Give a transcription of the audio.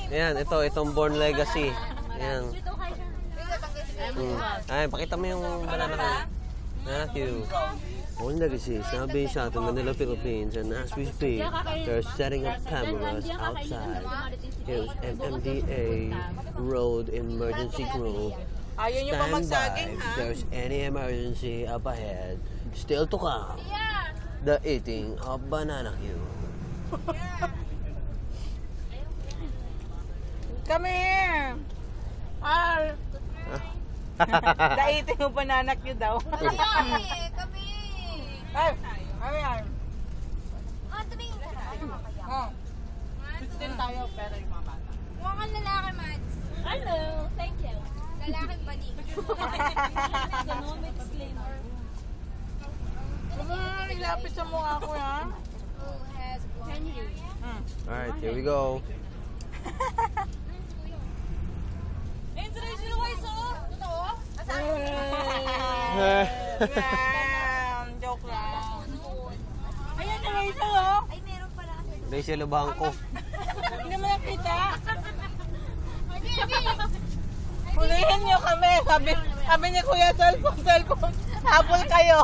Ayan, itong Born Legacy. Ayan. Ay, pakita mo yung banana ko. Banana Q. Born Legacy, now being shot in Manila, Philippines, and as we speak, they're setting up cameras outside. Here's MMDA Road Emergency Group. Stand by if there's any emergency up ahead. Still to come, the eating of Banana Q. Come here! The eating of Banana Q daw. Kami! Ay! Ay! Tumingin ka na. Oh. 16 tayo, pero yung mga bata. Mukha kang lalaki, Mads. Hello, thank you. Lalaking balik. No, may disclaimer. Ilapit sa mukha ko, ha? Who has blonde hair? Alright, here we go. Inspiration ko iso. Totoo? Joke lang. Ayan na iso, oh. Ay, meron pala. Rachel Bangko. Hindi mo nakita. Hulihin niyo kami. Sabi ni Kuya, cellphone. Habol kayo.